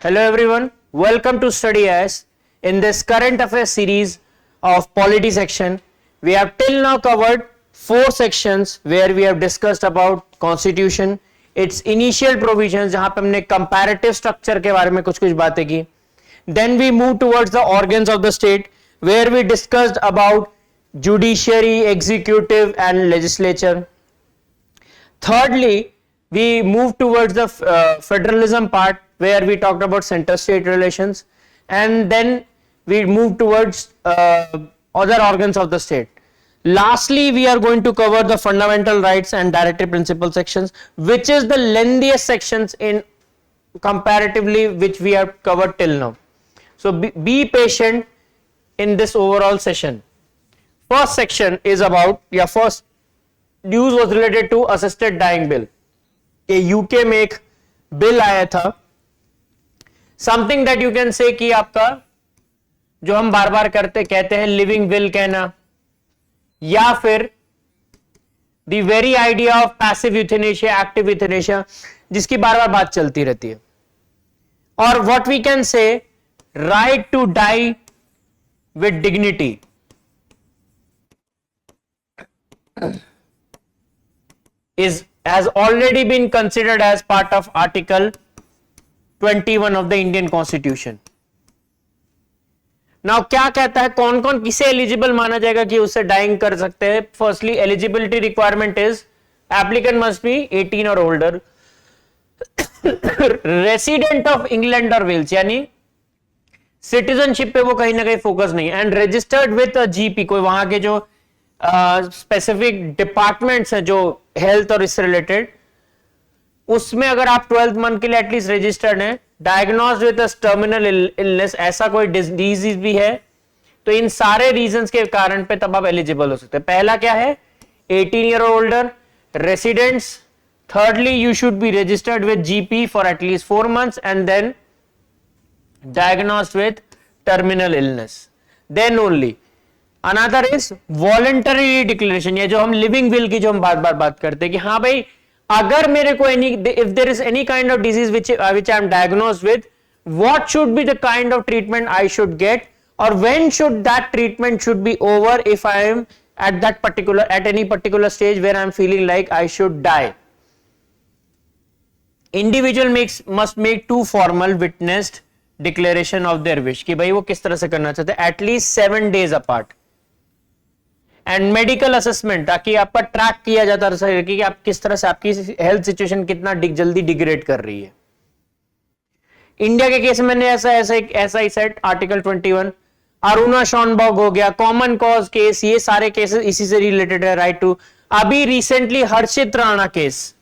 Hello everyone, welcome to Study As. In this current affairs series of polity section, we have till now covered 4 sections where we have discussed about constitution, its initial provisions जहां पे हमने comparative structure के बारे में कुछ बातें की. Then we move towards the organs of the state where we discussed about judiciary, executive and legislature. Thirdly, we move towards the federalism part where we talked about center-state relations, and then we move towards other organs of the state. Lastly, we are going to cover the fundamental rights and directive principle sections, which is the lengthiest sections in comparatively which we have covered till now. So be patient in this overall session. First section is about, first news was related to assisted dying bill. ये UK में एक bill आया था, something that you can say कि आपका जो हम बार बार कहते हैं लिविंग विल कहना, या फिर the very idea of passive euthanasia, active euthanasia, जिसकी बार बार बात चलती रहती है. और what we can say right to die with dignity. Has already been considered as part of Article 21 of the Indian Constitution. Now क्या कहता है, कौन कौन किसे एलिजिबल माना जाएगा कि उससे डाइंग कर सकते हैं. Firstly eligibility requirement is applicant must be 18 और ओल्डर, रेसिडेंट ऑफ इंग्लैंड और वेल्स, यानी सिटीजनशिप पे वो कहीं ना कहीं फोकस नहीं, एंड रजिस्टर्ड विद जीपी, कोई वहां के जो स्पेसिफिक डिपार्टमेंट्स हैं जो हेल्थ और इससे रिलेटेड, उसमें अगर आप 12th मंथ के लिए एटलीस्ट रजिस्टर्ड हैं, डायग्नोस्ड विद टर्मिनल इलनेस, ऐसा कोई डिजीज भी है, तो इन सारे रीजंस के कारण पे तब आप एलिजिबल हो सकते हैं. पहला क्या है, 18 year older, residents. thirdly you should be registered with GP for at least 4 months and then diagnosed with terminal illness. Then only another is voluntary declaration, ये जो हम लिविंग विल की जो हम बार बार बात करते हैं कि हाँ भाई, अगर मेरे को if there is any kind of disease which I am diagnosed with, what should be the kind of treatment I should get, और when should that treatment should be over if I am at any particular stage where I am feeling like I should die. Individual must make 2 formal witnessed declaration of their wish कि भाई वो किस तरह से करना चाहते हैं, at least 7 days apart. And medical assessment, ताकि आपका ट्रैक किया जाता है कि आप किस तरह से आपकी हेल्थ सिचुएशन कितना जल्दी डिग्रेड कर रही है. इंडिया के केस में मैंने ऐसा ही सेट आर्टिकल 21. अरुणा शॉनबॉग हो गया, कॉमन कॉज केस, ये सारे केसेस इसी से रिलेटेड है. राइट टू, अभी recently Harshit Rana case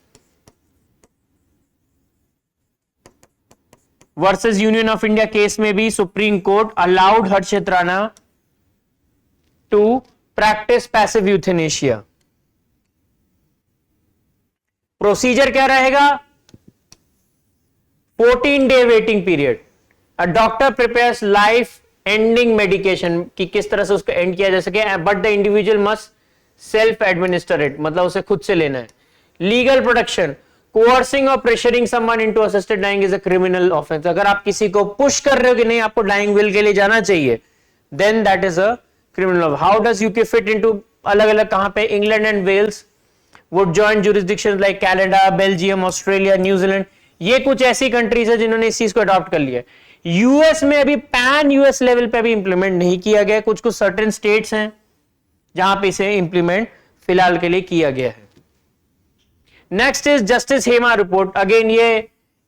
versus Union of India case में भी Supreme Court allowed Harshit Rana to practice passive euthanasia. Procedure क्या रहेगा, 14-day waiting period. A doctor prepares life ending medication कि किस तरह से उसको एंड किया जा सके, but the individual must self administer it, मतलब उसे खुद से लेना है. लीगल प्रोटेक्शन, कोर्सिंग और pressuring someone into assisted dying is a criminal offence. अगर आप किसी को पुश कर रहे हो कि नहीं आपको डाइंग विल के लिए जाना चाहिए, then that is a criminal. How does UK fit into अलग अलग कहां पे, England and Wales would join jurisdictions like Canada, Belgium, Australia, New Zealand. ये कुछ ऐसी कंट्रीज है जिन्होंने इस चीज को अडॉप्ट कर लिया. यूएस में अभी पैन यूएस लेवल पे अभी इंप्लीमेंट नहीं किया गया, कुछ सर्टेन स्टेट्स हैं जहां पे इसे इंप्लीमेंट फिलहाल के लिए किया गया है. Next is justice Hema report. Again ये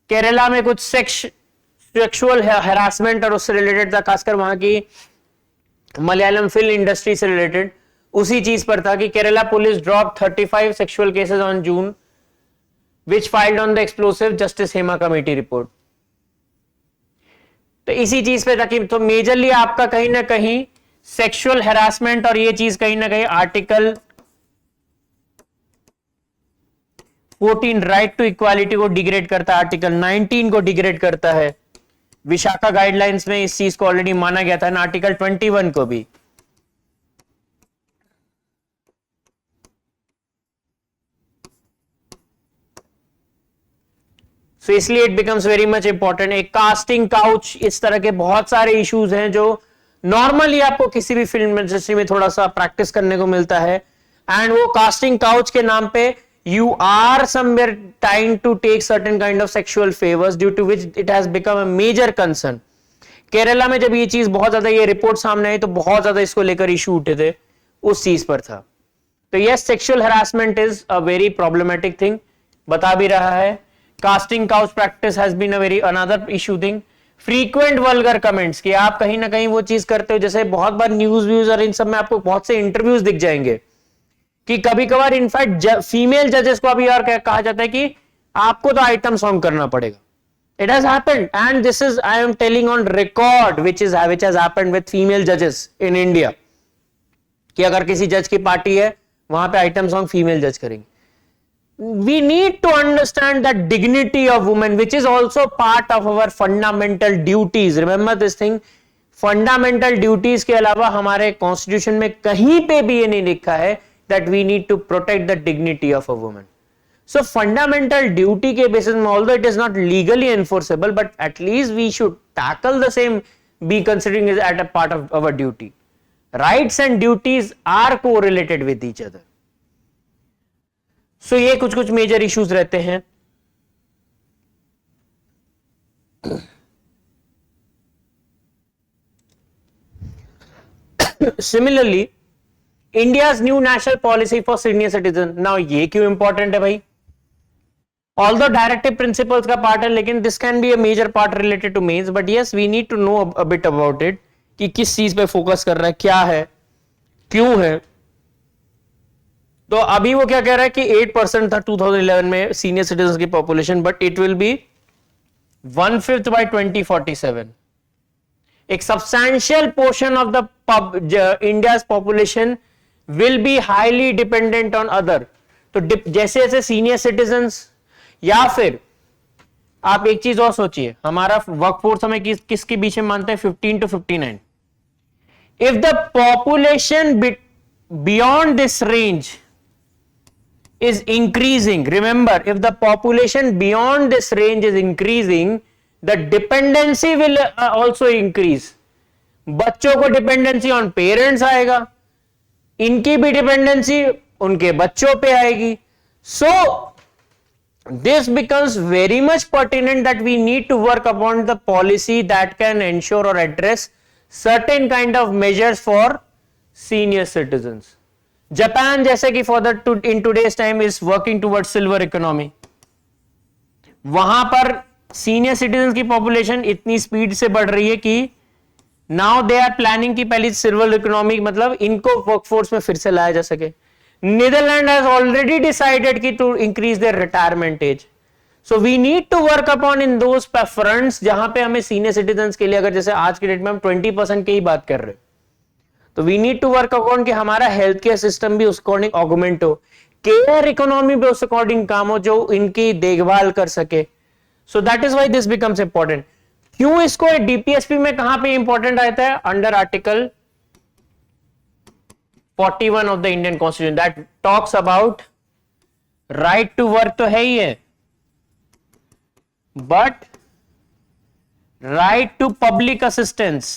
केरला में कुछ सेक्सुअल हैरासमेंट और उससे रिलेटेड था, खासकर वहां की मलयालम फिल्म इंडस्ट्री से रिलेटेड उसी चीज पर था कि Kerala police drop 35 sexual cases on June which filed on the explosive justice Hema committee report. तो इसी चीज पे था कि तो मेजरली आपका कहीं ना कहीं सेक्सुअल हैरासमेंट और ये चीज कहीं ना कहीं आर्टिकल 14 राइट टू इक्वालिटी को डिग्रेड करता है, आर्टिकल 19 को डिग्रेड करता है. विशाखा गाइडलाइंस में इस चीज को ऑलरेडी माना गया था ना, आर्टिकल 21 को भी. सो इसलिए it becomes very much important. एक कास्टिंग काउच, इस तरह के बहुत सारे इश्यूज हैं जो नॉर्मली आपको किसी भी फिल्म इंडस्ट्री में थोड़ा सा प्रैक्टिस करने को मिलता है। एंड वो कास्टिंग काउच के नाम पे you are somewhere trying to take certain kind of sexual favors due to which it has become a major concern। Kerala में जब ये चीज बहुत ज्यादा, ये रिपोर्ट सामने आई तो बहुत ज्यादा इसको लेकर इशू उठे थे, उस चीज पर था। तो yes, sexual harassment is a very problematic thing, बता भी रहा है। Casting couch practice has been a very another issue thing. Frequent vulgar comments, कि आप कहीं ना कहीं वो चीज करते हो, जैसे बहुत बार न्यूज व्यूज और इन सब में आपको बहुत से इंटरव्यूज दिख जाएंगे कि कभी कभार इनफैक्ट फीमेल जजेस को अभी और कहा जाता है कि आपको तो आइटम सॉन्ग करना पड़ेगा। It has happened and this is, I am telling on record, which has happened with female जजेस इन इंडिया, कि अगर किसी जज की पार्टी है वहां पे आइटम सॉन्ग फीमेल जज करेंगे। We need to understand that dignity of women which is also part of our fundamental duties. Remember this thing, fundamental duties के अलावा हमारे कॉन्स्टिट्यूशन में कहीं पे भी ये नहीं लिखा है that we need to protect the dignity of a woman. So fundamental duty के basis में, although it is not legally enforceable, but at least we should tackle the same, be considering it as a part of our duty. Rights and duties are correlated with each other. So ये कुछ major issues रहते हैं। Similarly, India's new national policy for senior citizen. Now ये क्यों important है भाई? Although directive principles का part है, लेकिन this can be a major part related to males, but yes, we need to know a bit about it कि किस चीज पे फोकस कर रहा है, क्या है, क्यों है। तो अभी वो क्या कह रहा है कि 8% था 2011 में सीनियर सिटीजन की population, but it will be 1/5 by 2047। एक substantial portion of the India's population will be highly dependent on other। तो जैसे जैसे सीनियर सिटीजन्स, या फिर आप एक चीज और सोचिए, हमारा वर्कफोर्स हमें किसके बीच में मानते हैं, 15 to 59। If the population beyond this range is increasing, remember, if the population beyond this range is increasing, the dependency will also increase। बच्चों को डिपेंडेंसी ऑन पेरेंट्स आएगा, इनकी भी डिपेंडेंसी उनके बच्चों पे आएगी। So this becomes very much pertinent that we need to work upon the policy that can ensure और address certain kind of measures for senior citizens. Japan जैसे कि for in today's time is working towards silver economy, वहां पर senior citizen की population इतनी speed से बढ़ रही है कि नाउ दे आर प्लानिंग की पहली सिल्वर इकोनॉमी, मतलब इनको वर्कफोर्स में फिर से लाया जा सके। नीदरलैंड हैज ऑलरेडी डिसाइडेड की to increase their retirement age. So we need to work upon in those fronts जहां पे हमें सीनियर सिटीजन के लिए, अगर जैसे आज के डेट में हम 20% की ही बात कर रहे हैं, तो we need to work upon कि हमारा हेल्थ केयर सिस्टम भी उस अकॉर्डिंग ऑगमेंट हो, केयर इकोनॉमी भी उस अकॉर्डिंग काम हो जो इनकी देखभाल कर सके। So that is why this becomes important. क्यों इसको डीपीएसपी में कहां पे इंपॉर्टेंट आता है? Under article 41 of the Indian constitution that talks about right to work तो है ही है, but right to public assistance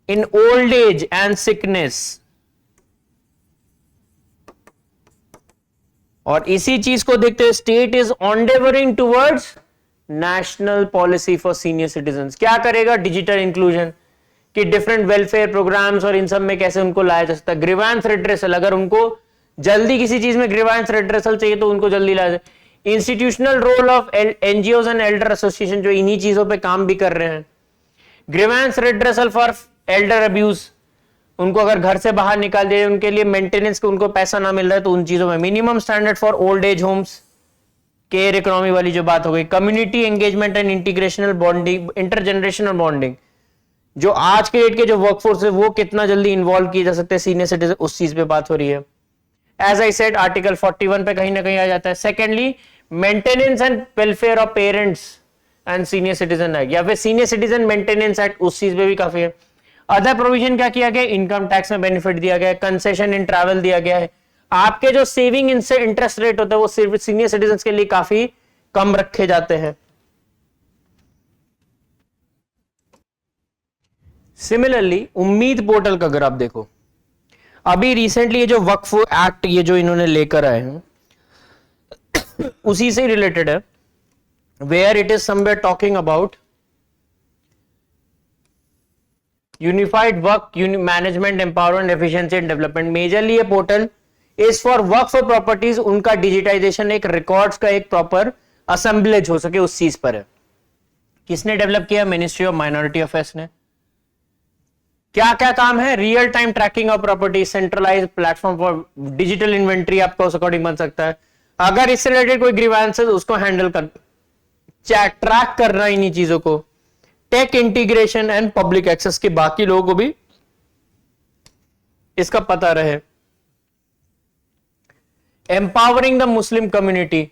in old age and sickness. और इसी चीज को देखते हुए state is endeavouring towards national policy for senior citizens. क्या करेगा? डिजिटल इंक्लूजन, कि डिफरेंट वेलफेयर प्रोग्राम्स और इन सब में कैसे उनको लाया जा सकता है। ग्रीवेंस रिड्रेसल, अगर उनको जल्दी किसी चीज में ग्रीवेंस रिड्रेसल चाहिए तो उनको जल्दी लाया जाए। Institutional role of NGOs and elder association जो इन्हीं चीजों पे काम भी कर रहे हैं। Grievance redressal for elder abuse, उनको अगर घर से बाहर निकाल दिए, उनके लिए मेंटेनेंस को उनको पैसा ना मिल रहा है तो उन चीजों में। Minimum standard for old age homes, care economy वाली जो बात हो गई। Community engagement and integrational bonding, intergenerational bonding, जो आज के डेट के जो वर्कफोर्स है वो कितना जल्दी इन्वॉल्व किए जा सकते हैं सीनियर सिटीजन, उस चीज पे बात हो रही है। एज आई सेड आर्टिकल 41 पे कहीं ना कहीं आ जाता है। Secondly maintenance and welfare of parents and senior citizen act, या फिर सीनियर सिटीजन मेंटेनेंस एक्ट, उस चीज पे भी काफी है। अदर प्रोविजन क्या किया गया? इनकम टैक्स में बेनिफिट दिया गया है, कंसेशन इन ट्रैवल दिया गया है। आपके जो सेविंग इंटरेस्ट रेट होता है वो सिर्फ सीनियर सिटीजन के लिए काफी कम रखे जाते हैं। सिमिलरली उम्मीद पोर्टल का अगर आप देखो, अभी रिसेंटली ये जो वक्फ एक्ट ये जो इन्होंने लेकर आए हैं उसी से रिलेटेड है, where it is somewhere talking about unified work management empowerment efficiency and development. Majorly ये portal is for waqf properties, उनका डिजिटाइजेशन, एक रिकॉर्ड्स का एक प्रॉपर असेंबलेज हो सके उस चीज पर है। किसने डेवलप किया? मिनिस्ट्री ऑफ माइनॉरिटी अफेयर्स ने। क्या क्या काम है? Real time tracking of property, centralised platform for digital inventory आपका उस अकॉर्डिंग बन सकता है। अगर इससे रिलेटेड कोई ग्रीवेंसेस उसको हैंडल कर, ट्रैक करना इन्हीं चीजों को, tech integration and public access के बाकी लोगों को भी इसका पता रहे। एम्पावरिंग द मुस्लिम कम्युनिटी,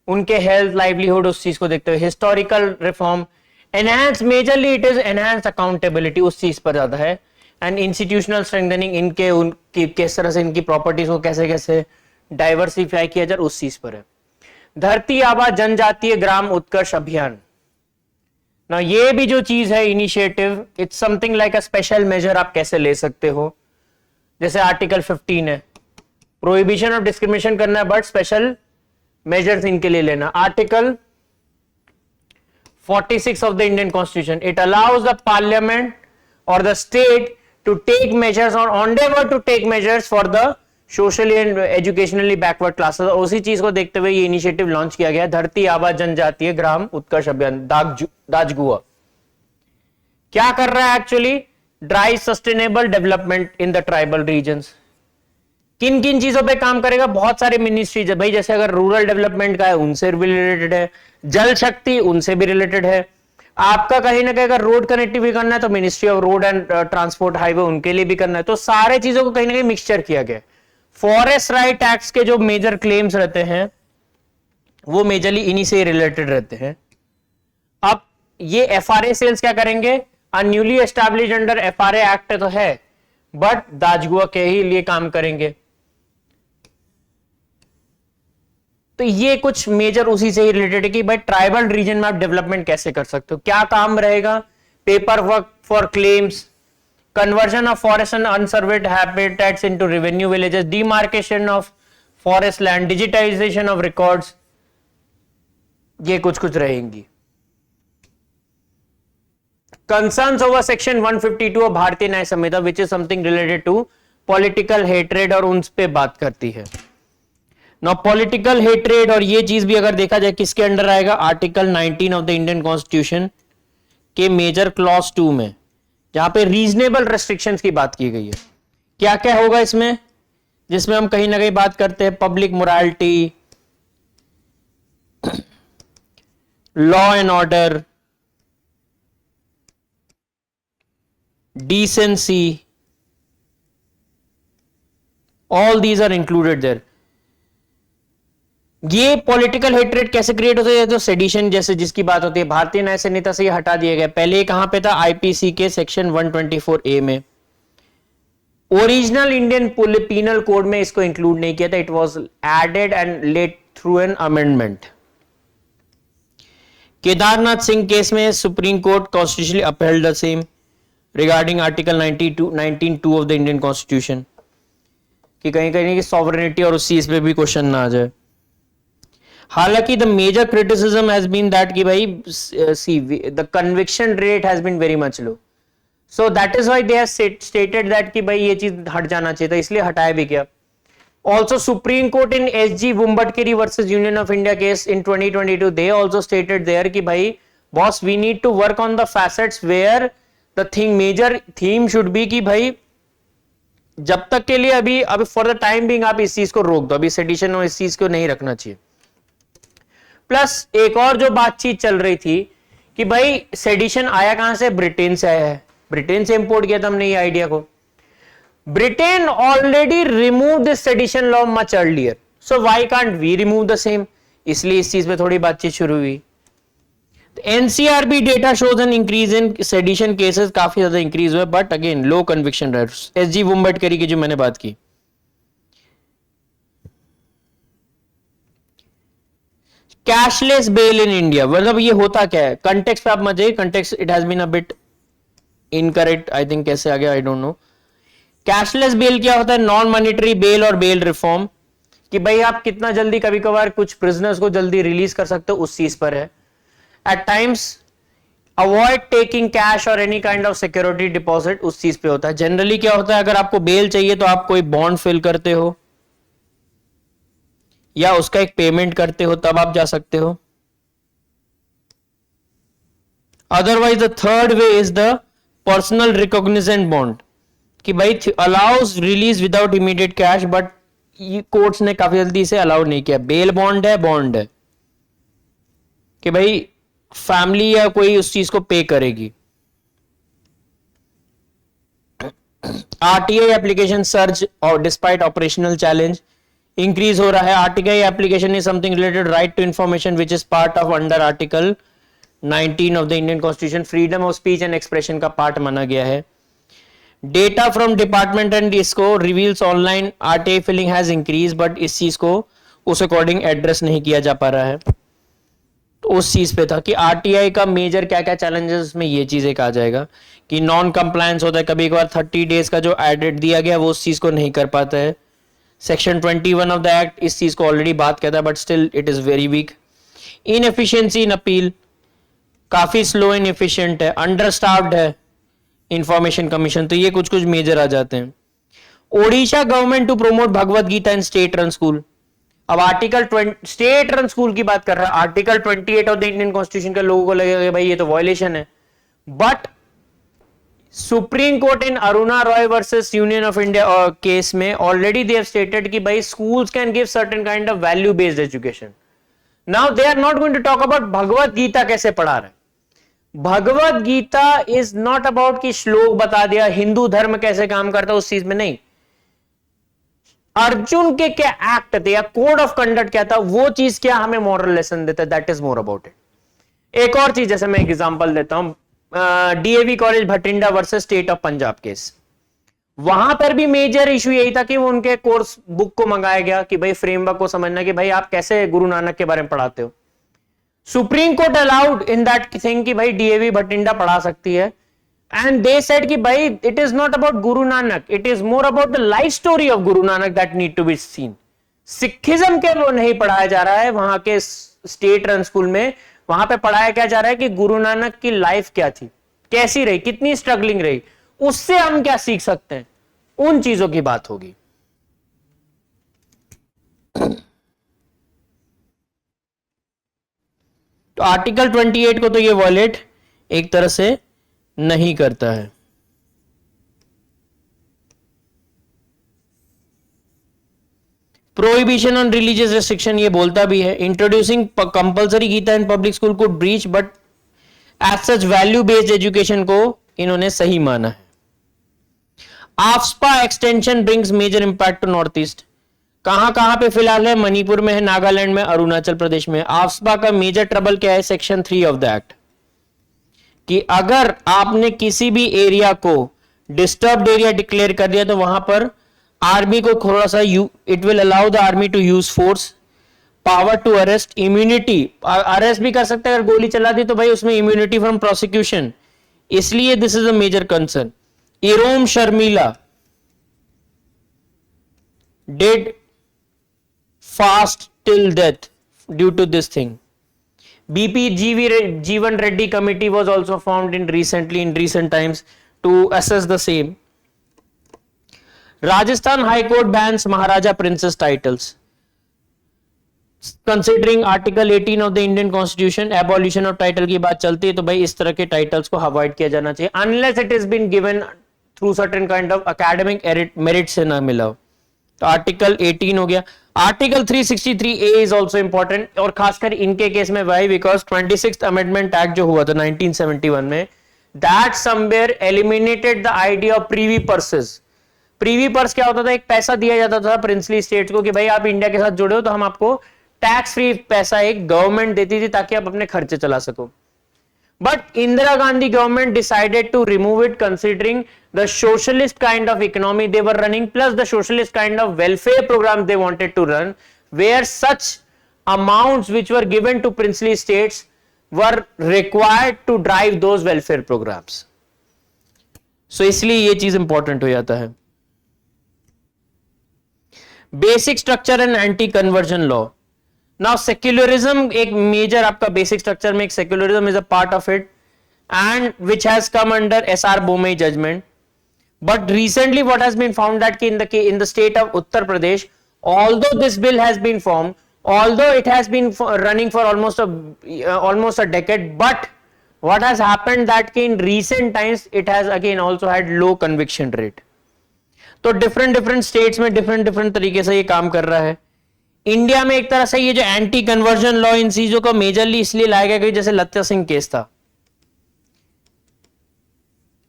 उनके हेल्थ, लाइवलीहुड, उस चीज को देखते हुए। Historical reform, enhance, majorly it is enhance accountability, उस चीज पर ज्यादा है। एंड इंस्टीट्यूशनल स्ट्रेंथनिंग, इनके उनकी किस तरह से इनकी प्रॉपर्टीज को कैसे कैसे डाइवर्सिफाई किया जाए उस चीज पर है। धरती आबा जनजातीय ग्राम उत्कर्ष अभियान, ना ये भी जो चीज है initiative, it's something like a special major आप कैसे ले सकते हो। जैसे आर्टिकल 15 है, प्रोहिबिशन ऑफ डिस्क्रिमिनेशन करना है बट स्पेशल मेजर्स इनके लिए लेना। Article 46 of the Indian Constitution, it allows the Parliament or the state to take measures or endeavor to take measures for the socially and educationally backward classes। उसी चीज को देखते हुए ये इनिशिएटिव लॉन्च किया गया, धरती आबा जनजातीय ग्राम उत्कर्ष अभियान, दाजगुआ। क्या कर रहा है actually? Drive sustainable development in the tribal regions. किन किन चीजों पे काम करेगा? बहुत सारे मिनिस्ट्रीज है भाई, जैसे अगर रूरल डेवलपमेंट का है उनसे भी रिलेटेड है, जल शक्ति उनसे भी रिलेटेड है। आपका कहीं ना कहीं अगर रोड कनेक्टिविटी करना है तो ministry of road and transport highway उनके लिए भी करना है। तो सारे चीजों को कहीं ना कहीं मिक्सचर किया गया। फॉरेस्ट राइट एक्ट के जो मेजर क्लेम्स रहते हैं वो मेजरली इन्हीं से रिलेटेड रहते हैं। अब ये एफआरए सेल्स क्या करेंगे? Newly establish under FRA act तो है बट दाजगुआ के ही लिए काम करेंगे। तो ये कुछ मेजर उसी से ही रिलेटेड है कि भाई ट्राइबल रीजन में आप डेवलपमेंट कैसे कर सकते हो, क्या काम रहेगा? Paperwork for claims, conversion of forest and unsurveyed habitats into revenue villages, demarcation of forest land, digitisation of records, ये कुछ कुछ रहेंगी। Concerns over section 152 of Bharatiya Nyaya Sanhita which is something related to political hatred और उन पे बात करती है। नाउ पॉलिटिकल हेट्रेड और ये चीज भी अगर देखा जाए किसके अंडर आएगा? Article 19 of the Indian constitution के मेजर क्लॉज 2 में, जहां पे रीजनेबल रेस्ट्रिक्शंस की बात की गई है। क्या क्या होगा इसमें? जिसमें हम कहीं ना कहीं बात करते हैं public morality, law and order, decency, all these are included there। ये पॉलिटिकल हेट्रेड कैसे क्रिएट होता है? तो सेडिशन जैसे जिसकी बात होती है, भारतीय न्याय संहिता से ये हटा दिया गया। पहले ये कहां पे था? आईपीसी के सेक्शन 124A में। ओरिजिनल इंडियन पीनल कोड में इसको इंक्लूड नहीं किया था, it was added and let through an amendment. Kedarnath Singh case में Supreme Court constitutionally upheld the same regarding article 19(2) of the Indian constitution, कि कहीं कहीं की सॉवरेनिटी और उस चीज पे भी क्वेश्चन ना आ जाए। हालांकि the major criticism has been that कि भाई see the conviction rate has been very much low, so that is why they have stated that कि भाई ये चीज हट जाना चाहिए था, इसलिए हटाया भी गया। Also Supreme Court in SG Vumbadkeri versus Union of India case in 2022 they also stated there कि भाई boss we need to work on the facets where the thing major theme should be कि भाई जब तक के लिए अभी for the time being आप इस चीज को रोक दो, अभी सेडिशन और इस चीज को नहीं रखना चाहिए। प्लस एक और जो बातचीत चल रही थी कि भाई सेडिशन आया कहां से? ब्रिटेन से आया है, ब्रिटेन से इंपोर्ट किया था हमने ये आइडिया को। Britain already removed this sedition law much earlier, so why can't we remove the same? इसलिए इस चीज पे थोड़ी बातचीत शुरू हुई। NCRB data shows an increase in sedition cases, काफी ज्यादा इंक्रीज हुआ, but again low conviction rates. SG वुम्बडकरी की जो मैंने बात की, कैशलेस बेल इन इंडिया, मतलब ये होता क्या है, कंटेक्स्ट पे आप मत जाइए, context it has been a bit incorrect I think, कैसे आ गया I don't know. Cashless bail क्या होता है, नॉन मॉनिटरी बेल और बेल रिफॉर्म, कि भाई आप कितना जल्दी कभी कभार कुछ प्रिजनर्स को जल्दी रिलीज कर सकते हो, उस चीज पर है। At times avoid taking cash और any kind of security deposit, उस चीज पे होता है। जनरली क्या होता है, अगर आपको बेल चाहिए तो आप कोई बॉन्ड फिल करते हो या उसका एक पेमेंट करते हो, तब आप जा सकते हो। Otherwise the third way is the personal recognizant bond, कि भाई allows release without immediate cash, but courts ने काफी जल्दी इसे अलाउड नहीं किया। बेल बॉन्ड है कि भाई फैमिली या कोई उस चीज को पे करेगी। आरटीआई एप्लीकेशन सर्च और डिस्पाइट ऑपरेशनल चैलेंज इंक्रीज हो रहा है। RTI application is something related right to information which is part of under article 19 of the Indian constitution, freedom of speech and expression का पार्ट माना गया है। Data from department and इसको reveals online RTI filing has increase, but इस चीज को उस according address नहीं किया जा पा रहा है। तो उस चीज पे था कि आरटीआई का मेजर क्या क्या चैलेंजेस में ये चीज एक आ जाएगा कि नॉन कंप्लायंस होता है, कभी कभार 30 डेज का जो एडेड दिया गया वो उस चीज को नहीं कर पाता है। सेक्शन 21 ऑफ द एक्ट इस चीज को ऑलरेडी बात कहता है, but still it is very weak. Inefficiency in appeal काफी स्लो एंड एफिशिएंट है। अंडरस्टाफ्ड है इंफॉर्मेशन कमीशन, तो ये कुछ कुछ मेजर आ जाते हैं। Odisha government to promote Bhagavad Gita in state run school. अब आर्टिकल 20 स्टेट रन स्कूल की बात कर रहा है, article 28 of the Indian constitution के लोगों को लगेगा भाई ये तो वायलेशन है, but Supreme Court in Aruna Roy versus Union of India case में ऑलरेडी दे हैव स्टेटेड कि भाई schools can give certain kind of value based education. Now they are not going to talk about Bhagwat Gita कैसे पढ़ा रहे। Bhagwat Gita is not about कि श्लोक बता दिया, हिंदू धर्म कैसे काम करता है उस चीज में नहीं। अर्जुन के क्या एक्ट थे या कोड ऑफ कंडक्ट क्या था, वो चीज क्या हमें मॉरल लेसन देता है, that is more about it. एक और चीज, जैसे मैं एग्जांपल देता हूं, DAV college Bathinda versus state of Punjab case, वहां पर भी मेजर इशू यही था कि वो उनके कोर्स बुक को मंगाया गया कि भाई फ्रेमवर्क को समझना कि भाई आप कैसे गुरु नानक के बारे में पढ़ाते हो। Supreme Court allowed in that thing कि भाई डीएवी भटिंडा पढ़ा सकती है, एंड दे सेड कि भाई it is not about Guru Nanak, it is more about the life story of Guru Nanak that need to be seen. Sikhism के वो नहीं पढ़ाया जा रहा है वहां के स्टेट रन स्कूल में, वहां पे पढ़ाया क्या जा रहा है कि गुरु नानक की लाइफ क्या थी, कैसी रही, कितनी स्ट्रगलिंग रही, उससे हम क्या सीख सकते हैं, उन चीजों की बात होगी। तो आर्टिकल 28 को तो ये वॉयलेट एक तरह से नहीं करता है। प्रोहिबिशन ऑन रिलीजियस रेस्ट्रिक्शन ये बोलता भी है। Introducing compulsory Gita in public school could breach, but as such value based education को इन्होंने सही माना है। AFSPA extension brings major impact to North East. कहां पे फिलहाल है, मणिपुर में है, नागालैंड में, अरुणाचल प्रदेश में। आफ्सपा का मेजर ट्रबल क्या है, सेक्शन 3 ऑफ द एक्ट, कि अगर आपने किसी भी एरिया को डिस्टर्ब्ड एरिया डिक्लेयर कर दिया तो वहां पर आर्मी को थोड़ा सा it will allow the army to use force, power to arrest, immunity, arrest भी कर सकते हैं अगर गोली चला दी तो भाई उसमें इम्यूनिटी फ्रॉम प्रोसिक्यूशन, इसलिए this is a major concern. Irom Sharmila did fast till death due to this thing. Jeevan Reddy committee was also formed in recent times to assess the same. Rajasthan High Court bans Maharaja Princess titles. Considering Article 18 of the Indian Constitution, abolition of title की बात चलती है तो भाई इस तरह के titles को अवॉइड किया जाना चाहिए unless it has been given through certain kind of academic merit से ना मिला हो। तो आर्टिकल 18 हो गया। Article 363A is also important, और खासकर इनके केस में Y, because 26th amendment act जो हुआ था 1971 में, that somewhere eliminated the idea of Privi purses. Privi purse क्या होता था, एक पैसा दिया जाता था प्रिंसली स्टेट्स को कि भाई आप इंडिया के साथ जुड़े हो तो हम आपको टैक्स फ्री पैसा एक गवर्नमेंट देती थी ताकि आप अपने खर्चे चला सको। But Indira Gandhi government decided to remove it, considering the socialist kind of economy they were running, plus the socialist kind of welfare programs they wanted to run, where such amounts which were given to princely states were required to drive those welfare programs. So इसलिए ये चीज important हो जाता है. Basic structure and anti conversion law. Now secularism एक major आपका basic structure में एक secularism is a part of it and which has come under SR Bommai judgment. But recently what has been found that in the state of Uttar Pradesh, although this bill has been formed, although it has been running for almost a decade, but what has happened that in recent times it has again also had low conviction rate. तो different states में different तरीके से ये काम कर रहा है. India में एक तरह से ये जो एंटी कन्वर्जन लॉ इन चीजों को मेजरली इसलिए लाया गया कि जैसे लत्ता सिंह केस था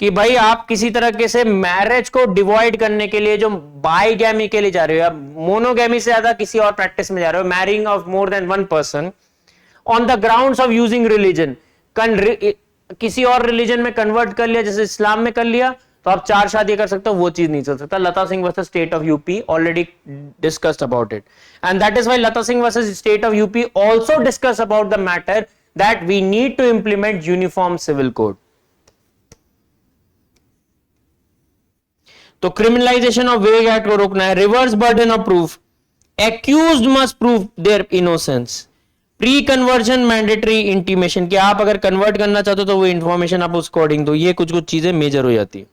कि भाई आप किसी तरह से मैरिज को डिवाइड करने के लिए जो बाइगैमी के लिए जा रहे हो या मोनोगैमी से ज्यादा किसी और प्रैक्टिस में जा रहे हो, marrying of more than one person on the grounds of using religion, किसी और रिलीजन में कन्वर्ट कर लिया, जैसे इस्लाम में कर लिया तो आप 4 शादी कर सकते हो, वो चीज नहीं चल सकता. Lata Singh versus state of UP already discussed about it and that is why Lata Singh versus state of UP also discuss about the matter that we need to implement uniform civil code. तो क्रिमिनलाइजेशन ऑफ वेग एक्ट को रोकना है. Reverse burden of proof, accused must prove their innocence. Pre conversion mandatory intimation कि आप अगर convert करना चाहते हो तो वो इंफॉर्मेशन आप उसको अकॉर्डिंग दो. ये कुछ चीजें मेजर हो जाती है.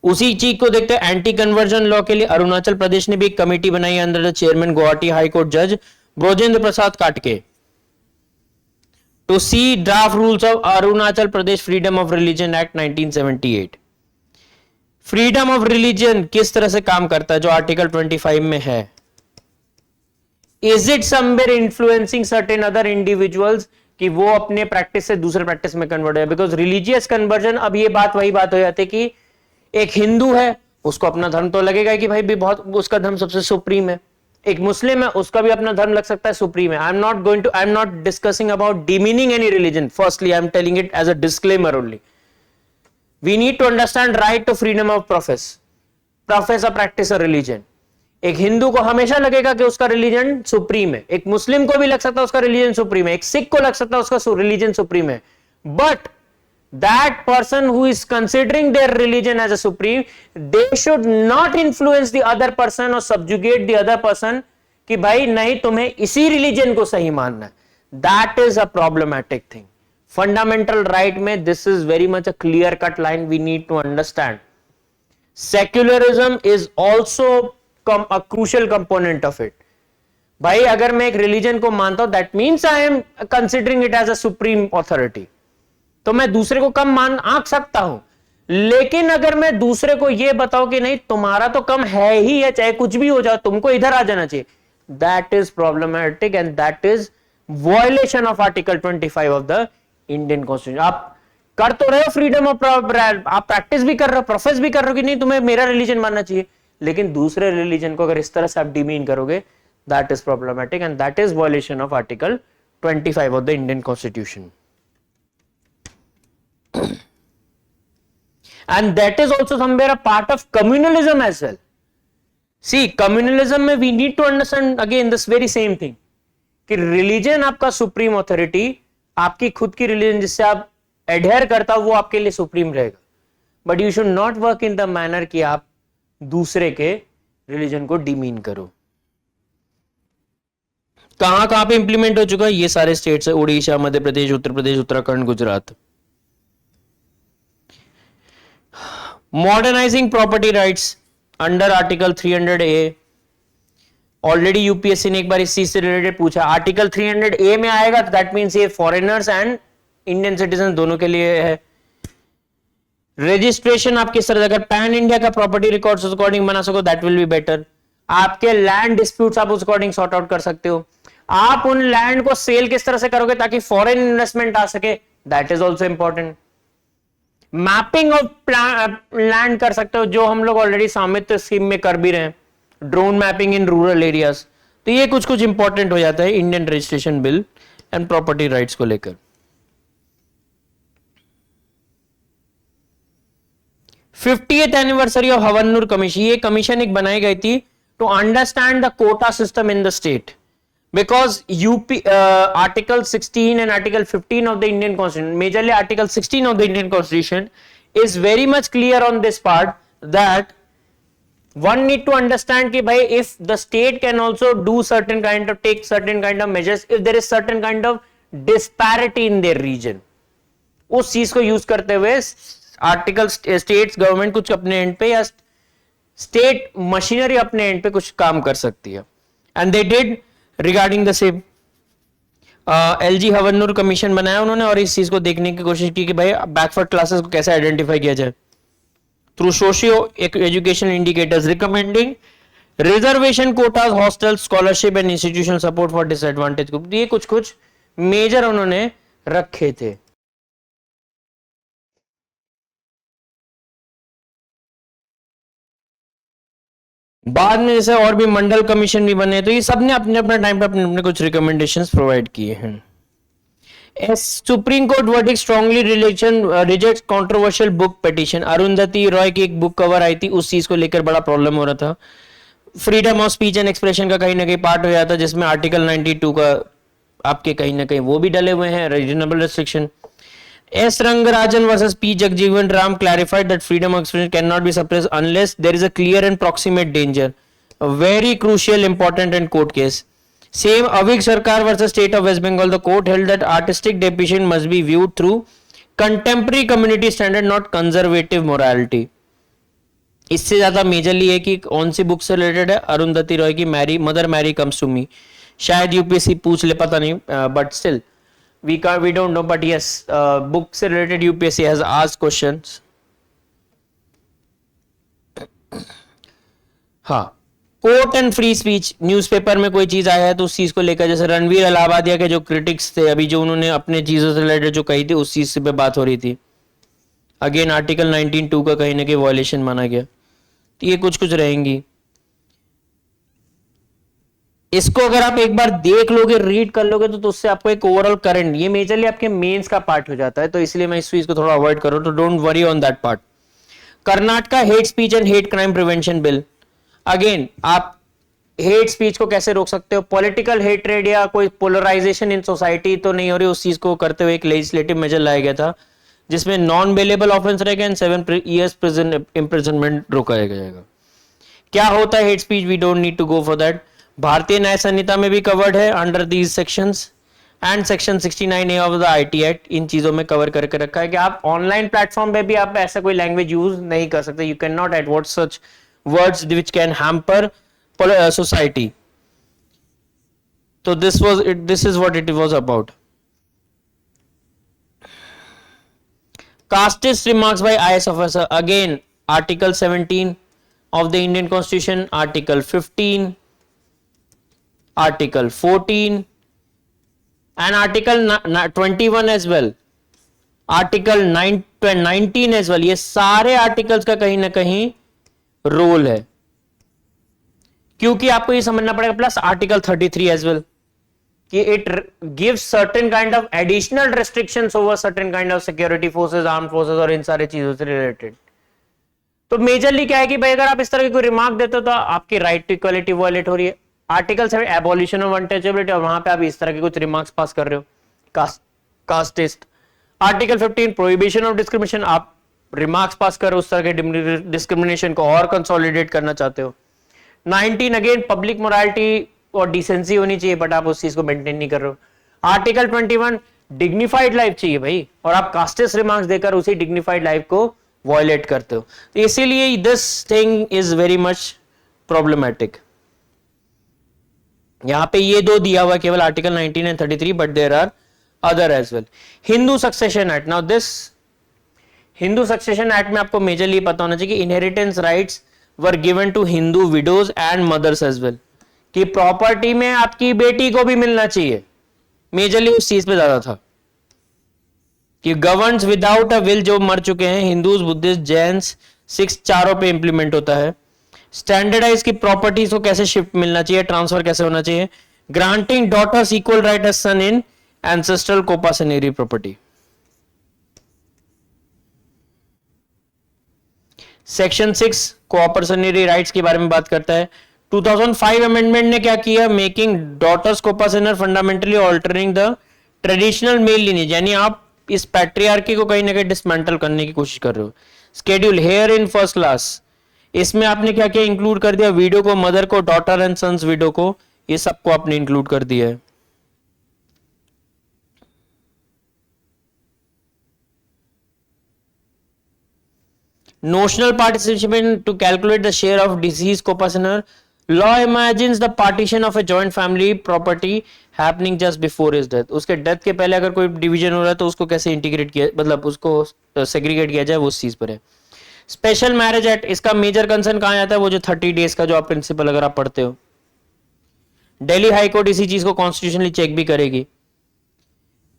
उसी चीज को देखते हैं एंटी कन्वर्जन लॉ के लिए अरुणाचल प्रदेश ने भी एक कमेटी बनाई under the chairman Guwahati High Court जज Brojendra Prasad Katakey to see draft rules of Arunachal Pradesh freedom of religion act 1978. Freedom of religion किस तरह से काम करता है जो आर्टिकल 25 में है. Is it somewhere influencing certain other individuals कि वो अपने प्रैक्टिस से दूसरे प्रैक्टिस में कन्वर्ट है. बिकॉज रिलीजियस कन्वर्जन, अब ये बात वही बात हो जाती है कि एक हिंदू है उसको अपना धर्म तो लगेगा कि भाई भी बहुत उसका धर्म सबसे सुप्रीम है. एक मुस्लिम है उसका भी अपना धर्म लग सकता है सुप्रीम है. I am not discussing about demeaning any religion. Firstly I am telling it as a disclaimer only. We need to understand right to freedom of profess or practice a religion. एक हिंदू को हमेशा लगेगा कि उसका religion supreme है. एक मुस्लिम को भी लग सकता है उसका रिलीजन सुप्रीम है. एक सिख को लग सकता है उसका रिलीजन सुप्रीम है. But that person who is considering their religion as a supreme, they should not influence the other person or subjugate the other person कि भाई नहीं तुम्हें इसी रिलीजन को सही मानना है. That is a problematic thing. Fundamental right में this is very much a clear cut line we need to understand. Secularism is also a crucial component of it. भाई अगर मैं एक रिलीजन को मानता हूं that means I am considering it as a supreme authority. तो मैं दूसरे को कम मान आंक सकता हूं, लेकिन अगर मैं दूसरे को यह बताऊं कि नहीं तुम्हारा तो कम है ही है, चाहे कुछ भी हो जाए तुमको इधर आ जाना चाहिए, that is problematic and that is violation of article 25 of the Indian constitution. आप कर तो रहे हो फ्रीडम ऑफ, आप प्रैक्टिस भी कर रहे हो, प्रोफेस भी कर रहे हो कि नहीं तुम्हें मेरा रिलीजन मानना चाहिए, लेकिन दूसरे रिलीजन को अगर इस तरह से आप डिमीन करोगे that is problematic and that is violation of article 25 of the Indian constitution. And that is also somewhere a part of communalism as well. See, communalism में we need to understand again this very same thing कि religion आपका supreme authority, आपकी खुद की religion जिससे आप adhere करता हो वो आपके लिए supreme रहेगा, but you should not work in the manner कि आप दूसरे के religion को demean करो. कहां पे इंप्लीमेंट हो चुका है? ये सारे स्टेट्स है, Orissa, Madhya Pradesh, Uttar Pradesh, Uttarakhand, Gujarat. Modernising property rights under article 300A. Already UPSC ने एक बार इस चीज से रिलेटेड पूछा. आर्टिकल 300A में आएगा तो दैट मींस ये फॉरेनर्स एंड इंडियन सिटीजन दोनों के लिए है. रजिस्ट्रेशन आप किस तरह, अगर पैन इंडिया का प्रॉपर्टी रिकॉर्ड्स उस अकॉर्डिंग बना सको दैट विल बी बेटर. आपके लैंड डिस्प्यूट्स आप उस अकॉर्डिंग सॉर्ट आउट कर सकते हो. आप उन लैंड को सेल किस तरह से करोगे ताकि फॉरेन इन्वेस्टमेंट आ सके, that is also important. Mapping of land कर सकते हो जो हम लोग ऑलरेडी स्वामित्व स्कीम में कर भी रहे हैं, drone mapping in rural areas. तो ये कुछ इंपॉर्टेंट हो जाता है Indian registration bill and property rights को लेकर. 50th anniversary of Havanur commission, ये कमीशन एक बनाई गई थी to understand the quota system in the state. because Article 16 and Article 15 of the Indian Constitution, majorly Article 16 of the Indian Constitution is very much clear on this part that one need to understand कि भाई if the state can also do take certain kind of measures if there is certain kind of disparity in their region, उस चीज को use करते हुए article states government कुछ अपने and पे या स्टेट मशीनरी अपने एंड पे कुछ काम कर सकती है, and they did regarding the same. LG Havanur commission बनाया उन्होंने और इस चीज को देखने की कोशिश की कि भाई बैकवर्ड क्लासेस को कैसे आइडेंटिफाई किया जाए through socio education indicators recommending reservation quotas hostel scholarship and institutional support for disadvantage group. ये कुछ कुछ मेजर उन्होंने रखे थे। बाद में जैसे और भी मंडल कमीशन भी बने, तो ये सब ने अपने अपने टाइम पे अपने अपने कुछ रिकमेंडेशंस प्रोवाइड किए हैं। Supreme court verdict strongly reject controversial book petition. Arundhati Roy की एक बुक कवर आई थी, उस चीज को लेकर बड़ा प्रॉब्लम हो रहा था। Freedom of speech and expression का कहीं ना कहीं पार्ट हो जाता है, जिसमें आर्टिकल 92 का आपके कहीं ना कहीं वो भी डले हुए हैं, reasonable restriction. S. Rangarajan versus P. Jagjeevan Ram clarified that freedom of expression cannot be suppressed unless there is a clear and proximate danger. A very crucial, important and court case. Same Avik Sarkar versus State of West Bengal. The court held that artistic depiction must be viewed through contemporary community standard, not conservative morality. इससे ज्यादा majorly है कि कौन सी book से related है। अरुंधति रॉय की mother Mary comes to me. शायद UPSC पूछ ले, पता नहीं, but still we don't know, but yes, book से related UPSC has asked questions. हाँ, court and free speech. Newspaper में कोई चीज आया है तो उस चीज को लेकर, जैसे रणवीर अलाहाबादिया के जो क्रिटिक्स थे अभी, जो उन्होंने अपने चीजों से रिलेटेड जो कही थी, उस चीज से पे बात हो रही थी। अगेन आर्टिकल 19(2) का कहीं ना कहीं वायलेशन माना गया। तो ये कुछ कुछ रहेंगी। इसको अगर आप एक बार देख लोगे, रीड कर लोगे, तो उससे आपको एक ओवरऑल करंट, ये मेजरली आपके मेंस का पार्ट हो जाता है, तो इसलिए मैं इस चीज को थोड़ा अवॉइड करूं, तो don't worry on that part. Karnataka hate speech and hate crime prevention bill. Again आप हेट स्पीच को कैसे रोक सकते हो? पॉलिटिकल हेट्रेड या कोई पोलराइजेशन इन सोसाइटी तो नहीं हो रही, उस चीज को करते हुए एक लेजिस्लेटिव मेजर लाया गया था, जिसमें नॉन बेलेबल ऑफेंस रहेगा एंड 7 years इम्प्रिजनमेंट रोका जाएगा। क्या होता है hate speech? We don't need to go for that. Bharatiya Nyaya Sanhita में भी कवर्ड है under these sections and section 69A of the IT act. इन चीजों में कवर करके रखा है कि आप ऑनलाइन प्लेटफॉर्म पे भी आप ऐसा कोई लैंग्वेज यूज नहीं कर सकते। You can not advert such words which can hamper society. तो this is what it was about. Casteist remarks by IAS officer. Again article 17 of the Indian Constitution, Article 15, Article 14 and Article 21 as well, Article 19 as well। ये सारे articles का कहीं ना कहीं role है, क्योंकि आपको ये समझना पड़ेगा। प्लस Article 33 as well कि it gives certain kind of additional restrictions over certain kind of security forces, armed forces और इन सारे चीजों से रिलेटेड। तो मेजरली क्या है कि भाई अगर आप इस तरह की कोई रिमार्क देते हो तो आपकी राइट टू इक्वालिटी वायलेट हो रही है। आर्टिकल 7 एबॉलिशन ऑफ अनटचेबिलिटी, और वहां पे आप इस तरह के कुछ रिमार्क्स पास कर रहे हो। Casteist. Article 15 prohibition of discrimination, आप रिमार्क्स पास कर रहे हो उस तरह के डिस्क्रिमिनेशन को और कंसोलिडेट करना चाहते हो। 19 अगेन पब्लिक मोरालिटी और डिसेंसी होनी चाहिए, बट आप उस चीज को मेंटेन नहीं कर रहे हो। आर्टिकल 21 डिग्निफाइड लाइफ चाहिए भाई, और आप कास्टिस्ट रिमार्क्स देकर उसी डिग्निफाइड लाइफ को वायलेट करते हो। तो इसीलिए this thing is very much problematic. यहां पे ये दो दिया हुआ केवल article 19 and 33, but there are other as well. Hindu succession act. Now this Hindu succession act में आपको मेजरली पता होना चाहिए कि inheritance rights were given to Hindu widows and mothers as well, कि प्रॉपर्टी में आपकी बेटी को भी मिलना चाहिए। मेजरली उस चीज पे ज्यादा था कि गवर्न्स विदाउट अ विल, जो मर चुके हैं, हिंदूज, बुद्धिस्ट, जैन्स, सिक्स, चारों पे इंप्लीमेंट होता है। स्टैंडर्डाइज की प्रॉपर्टीज को कैसे शिफ्ट मिलना चाहिए, ट्रांसफर कैसे होना चाहिए। Granting daughters equal right as son in ancestral coparcenary property. Section 6 coparcenary rights के बारे में बात करता है। 2005 अमेंडमेंट ने क्या किया, making daughters coparcener fundamentally altering the traditional male lineage, यानी आप इस पैट्रियार्की को कहीं ना कहीं डिसमेंटल करने की कोशिश कर रहे हो। Schedule here in first class, इसमें आपने क्या क्या इंक्लूड कर दिया, वीडियो को, मदर को, डॉटर एंड सन्स विडो को, ये सबको आपने इंक्लूड कर दिया है। Notional participation to calculate the share of deceased co-partner. Law imagines the partition of a joint family property happening just before his death. उसके डेथ के पहले अगर कोई डिवीजन हो रहा है तो उसको कैसे इंटीग्रेट किया, मतलब उसको सेग्रीगेट किया जाए, वो उस चीज पर है। स्पेशल मैरिज एक्ट, इसका मेजर कंसर्न कहां आता है, वो जो 30 डेज का जो आप प्रिंसिपल अगर आप पढ़ते हो, दिल्ली हाई कोर्ट इसी चीज को कॉन्स्टिट्यूशनली चेक भी करेगी।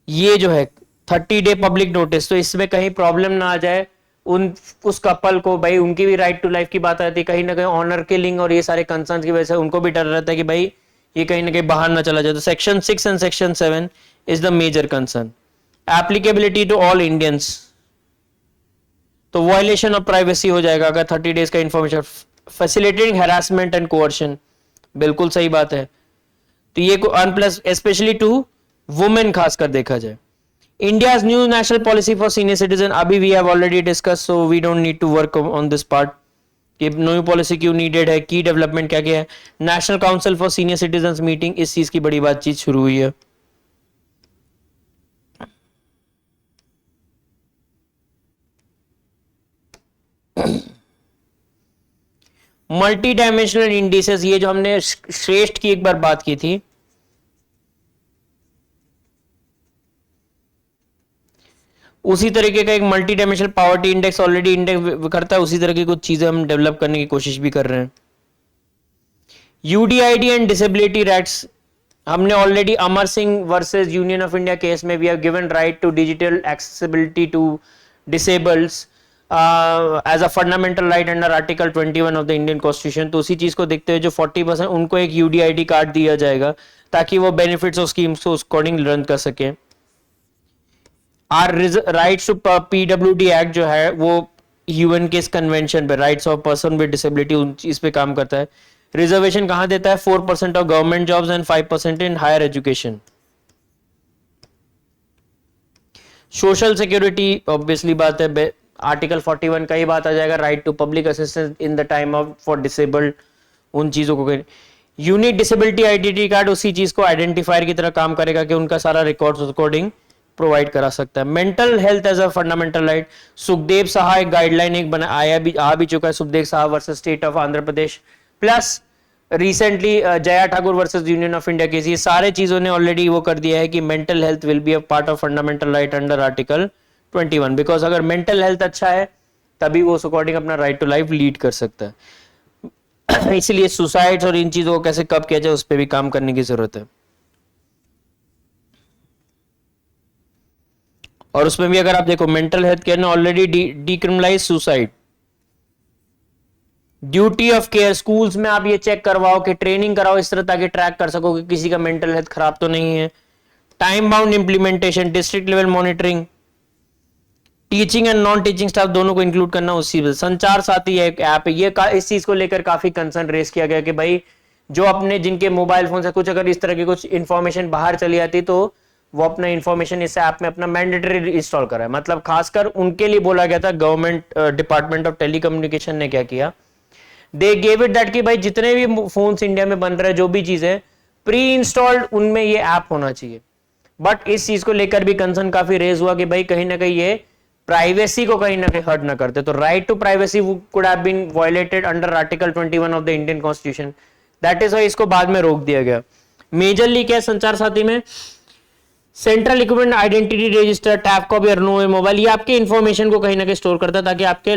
ये जो है 30 डे पब्लिक नोटिस, तो इसमें कहीं प्रॉब्लम ना आ जाए उस कपल को, भाई उनकी भी राइट टू लाइफ की बात आती है, कहीं ना कहीं ऑनर किलिंग और ये सारे कंसर्न की वजह से उनको भी डर रहता है कि भाई ये कहीं ना कहीं बाहर ना चला जाए। तो section 6 and section 7 is the major concern. Applicability to all Indians, तो वायलेशन ऑफ प्राइवेसी हो जाएगा अगर 30 डेज का information. Facilitating harassment and coercion, बिल्कुल सही बात है। तो ये प्लस स्पेशली टू वुमेन खासकर देखा जाए। India's new national policy for senior citizen, अभी we have already discussed, so we don't need to work on this part कि न्यू पॉलिसी क्यों नीडेड है, की डेवलपमेंट क्या क्या है। National council for senior citizen meeting, इस चीज की बड़ी बातचीत शुरू हुई है। मल्टी डायमेंशनल इंडिसेस, ये जो हमने श्रेष्ठ की एक बार बात की थी, उसी तरीके का एक multi dimensional poverty index already index करता है, उसी तरह की कुछ चीजें हम डेवलप करने की कोशिश भी कर रहे हैं। यूडीआईडी एंड डिसेबिलिटी राइट्स, हमने already Amar Singh versus Union of India case में we have given right to digital accessibility to disableds as a fundamental right under article 21 of the Indian constitution. तो उसी चीज को देखते हुए जो 40% उनको एक यूडीआईडी कार्ड दिया जाएगा ताकि वो बेनिफिट्स और स्कीम्स को अकॉर्डिंग रन कर सके। R rights to PWD act जो है वो यूएन के इस कन्वेंशन पे rights of person with disability इस पे काम करता है। रिजर्वेशन कहां देता है, 4% of government jobs and 5% in higher education. Social security obviously बात है, आर्टिकल 41 का ही बात आ जाएगा, right to public assistance in the time of for disabled, उन चीजों को। यूनिक डिसेबिलिटी आइडेंटिटी कार्ड उसी चीज को आइडेंटिफायर की तरह काम करेगा कि उनका सारा रिकॉर्ड अकॉर्डिंग प्रोवाइड करा सकता है। Mental health as a fundamental right, Sukhdev Saha एक गाइडलाइन एक बना आ भी चुका है, Sukhdev Saha versus state of Andhra Pradesh, plus recently Jaya Thakur versus Union of India case. ये सारे चीजों ने ऑलरेडी वो कर दिया है कि mental health will be a part of fundamental right under article 21, because अगर मेंटल हेल्थ अच्छा है तभी वो उस अकॉर्डिंग अपना राइट टू लाइफ लीड कर सकता है। इसलिए सुसाइड्स और इन चीजों को कैसे कब किया जाए उस पर भी काम करने की जरूरत है। और उसमें भी अगर आप देखो मेंटल हेल्थ केयर ने already decriminalise suicide. Duty of care, schools में आप ये चेक करवाओ कि ट्रेनिंग कराओ इस तरह ताकि ट्रैक कर सको कि किसी का मेंटल हेल्थ खराब तो नहीं है। Time bound implementation, district level monitoring, teaching and non teaching staff दोनों को इंक्लूड करना उसी में। संचार साथी एक ऐप है, ये इस चीज को लेकर काफी कंसर्न रेस किया गया कि भाई जो अपने जिनके मोबाइल फोन से कुछ अगर इस तरह की कुछ इंफॉर्मेशन बाहर चली जाती तो वो अपना इंफॉर्मेशन इस ऐप में अपना मैंडेटरी इंस्टॉल करा, मतलब खासकर उनके लिए बोला गया था। गवर्नमेंट डिपार्टमेंट ऑफ टेलीकम्युनिकेशन ने क्या किया, दे गेव इट दैट कि भाई जितने भी फोन्स इंडिया में बन रहे हैं जो भी चीजें प्री इंस्टॉल्ड उनमें ये ऐप होना चाहिए। बट इस चीज को लेकर भी कंसर्न काफी रेज हुआ कि भाई कहीं ना कहीं ये प्राइवेसी को कहीं ना कहीं हर्ट ना करते, तो right to privacy could have been violated under article 21 of the Indian constitution, that is why इसको बाद में रोक दिया गया। मेजरली क्या संचार साथी में central equipment identity register, tab copy और नो मोबाइल, ये आपके इंफॉर्मेशन को कहीं ना कहीं स्टोर करता है ताकि आपके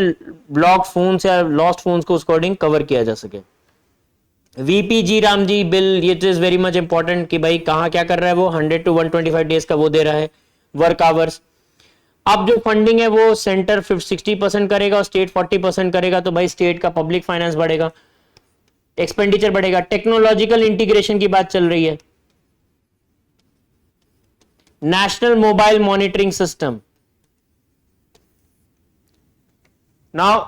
ब्लॉक फोन्स या लॉस्ट फोन्स को उसके अकॉर्डिंग कवर किया जा सके। वीपीजी राम जी बिल, ये इज वेरी मच इंपॉर्टेंट कि भाई कहां क्या कर रहा है वो, 100 to 125 डेज का वो दे रहा है वर्क आवर्स। अब जो फंडिंग है वो सेंटर 60% करेगा और स्टेट 40% करेगा, तो भाई स्टेट का पब्लिक फाइनेंस बढ़ेगा, एक्सपेंडिचर बढ़ेगा। टेक्नोलॉजिकल इंटीग्रेशन की बात चल रही है, national mobile monitoring system. Now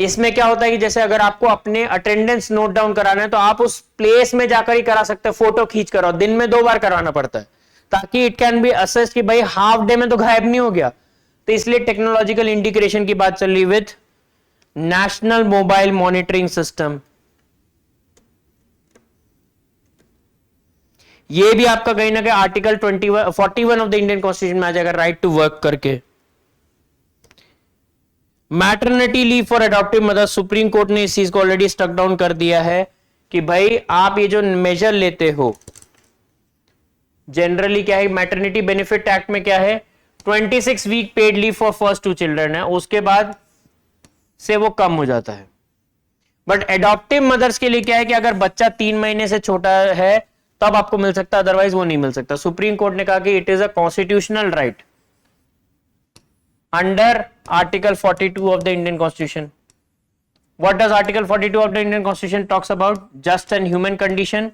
इसमें क्या होता है कि जैसे अगर आपको अपने अटेंडेंस नोट डाउन कराना है तो आप उस प्लेस में जाकर ही करा सकते हैं, फोटो खींच कर, और दिन में 2 बार करवाना पड़ता है ताकि इट कैन बी असेस्ड कि भाई हाफ डे में तो गायब नहीं हो गया। तो इसलिए टेक्नोलॉजिकल इंटीग्रेशन की बात चल रही with national mobile monitoring system. ये भी आपका कहीं ना कहीं article 41 of the Indian constitution में आ जाएगा, राइट टू वर्क करके। Maternity leave for adoptive mother, supreme court ने इस चीज को ऑलरेडी स्टक डाउन कर दिया है कि भाई आप ये जो मेजर लेते हो, जनरली क्या है मैटरनिटी बेनिफिट एक्ट में क्या है 26 week paid leave for first 2 children है, उसके बाद से वो कम हो जाता है। बट एडॉप्टिव मदर्स के लिए क्या है कि अगर बच्चा 3 महीने से छोटा है तब आपको मिल सकता है, अदरवाइज वो नहीं मिल सकता। सुप्रीम कोर्ट ने कहा कि it is a constitutional right under article 42 of the Indian constitution. What does article 42 of the Indian constitution talks about? Just and human condition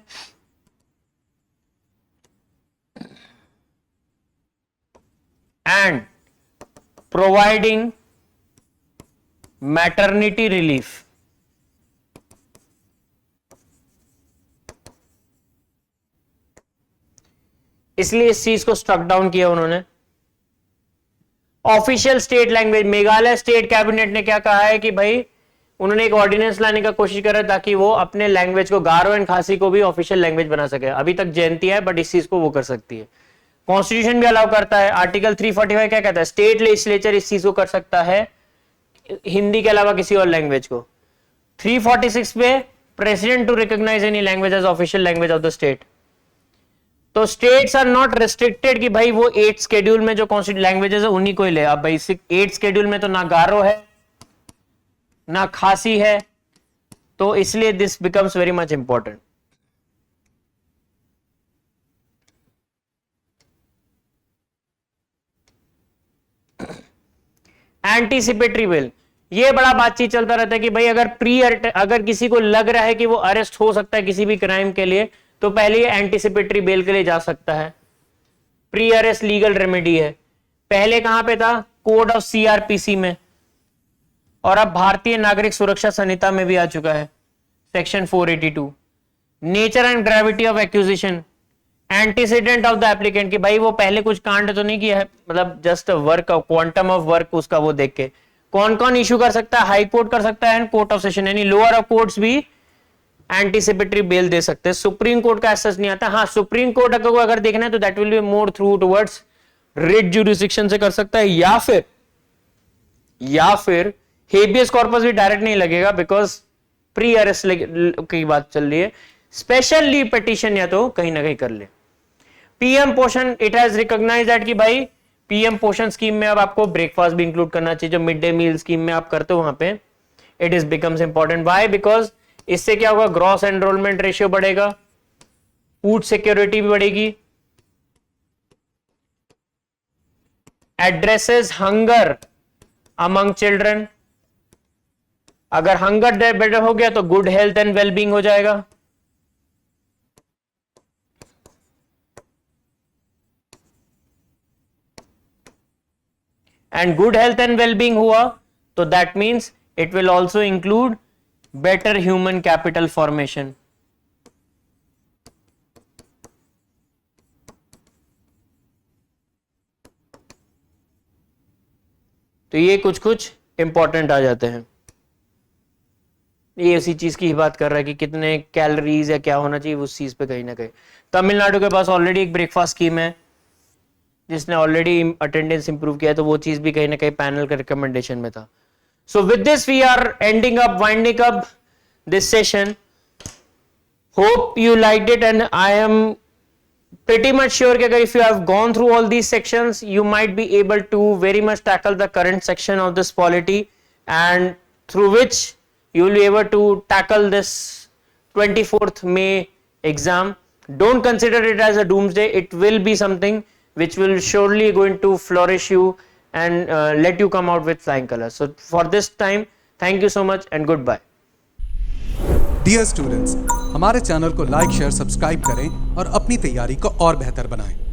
and providing maternity relief। इसलिए इस चीज को स्ट्रक डाउन किया उन्होंने। Official state language, Meghalaya state cabinet ने क्या कहा है कि भाई उन्होंने एक ऑर्डिनेंस लाने का कोशिश करा ताकि वो अपने लैंग्वेज को, गारो एंड खासी को भी ऑफिशियल लैंग्वेज बना सके। अभी तक जयंती है बट इस चीज को वो कर सकती है। कॉन्स्टिट्यूशन भी अलाउ करता है। आर्टिकल 345 क्या कहता है? स्टेट लेजिस्लेचर इस चीज को कर सकता है हिंदी के अलावा किसी और लैंग्वेज को। 346 पे president to recognise any language as official language of the state. तो स्टेट्स आर नॉट रिस्ट्रिक्टेड कि भाई वो 8 शेड्यूल में जो कॉन्स्टिट्यूट लैंग्वेजेस है उन्हीं को ही ले। अब भाई 8 शेड्यूल में तो ना गारो है ना खासी है, तो इसलिए this becomes very much important. Anticipatory bail, ये बड़ा बातचीत चलता रहता है कि भाई अगर किसी को लग रहा है कि वो अरेस्ट हो सकता है किसी भी क्राइम के लिए तो पहले ये एंटीसिपेटरी बेल के लिए जा सकता है। प्री अरेस्ट लीगल रेमेडी है। पहले कहां पे था? कोड ऑफ सीआरपीसी में, और अब भारतीय नागरिक सुरक्षा संहिता में भी आ चुका है section 482। Nature and gravity of accusation, antecedent of the applicant, कि भाई वो पहले कुछ कांड तो नहीं किया है, मतलब just work, quantum of work उसका वो देख के। कौन कौन इशू कर सकता है? हाई कोर्ट कर सकता है एंड कोर्ट ऑफ सेशन, यानी लोअर ऑफ कोर्ट्स भी एंटीसिपेटरी बेल दे सकते हैं। सुप्रीम कोर्ट का एसेस नहीं आता। हाँ, सुप्रीम कोर्ट अगर देखना है तो that will be more through towards writ jurisdiction से कर सकता है, या फिर हेबियस कॉर्पस भी डायरेक्ट नहीं लगेगा बिकॉज प्री अरेस्ट की बात चल रही है। स्पेशल लीव पिटीशन या तो कहीं ना कहीं कर ले। पीएम पोषण, इट हैज रिकॉग्नाइज्ड दैट कि भाई पीएम पोषण स्कीम में अब आपको ब्रेकफास्ट भी इंक्लूड करना चाहिए, जो मिड डे मील स्कीम में आप करते हो वहां पे it is becomes important. Why? Because इससे क्या होगा? ग्रॉस एनरोलमेंट रेशियो बढ़ेगा, फूड सिक्योरिटी भी बढ़ेगी, एड्रेसेस हंगर अमंग चिल्ड्रन। अगर हंगर बेटर हो गया तो गुड हेल्थ एंड वेलबींग हो जाएगा। And good health and wellbeing हुआ तो that means it will also include better human capital formation. तो ये कुछ इंपॉर्टेंट आ जाते हैं। ये उसी चीज की ही बात कर रहा है कि कितने कैलोरीज या क्या होना चाहिए उस चीज पे कहीं ना कहीं। तमिलनाडु के पास ऑलरेडी एक ब्रेकफास्ट स्कीम है जिसने ऑलरेडी अटेंडेंस इंप्रूव किया है, तो वो चीज भी कहीं ना कहीं पैनल के रिकमेंडेशन में था। So with this we are ending up, winding up this session. Hope you liked it and I am pretty much sure that if you have gone through all these sections you might be able to very much tackle the current section of this polity, and through which you will be able to tackle this 24th May exam. Don't consider it as a doomsday. It will be something which will surely going to flourish you and let you come out with flying colors. So for this time, thank you so much and goodbye. Dear students, हमारे channel को like, share, subscribe करें और अपनी तैयारी को और बेहतर बनाएं।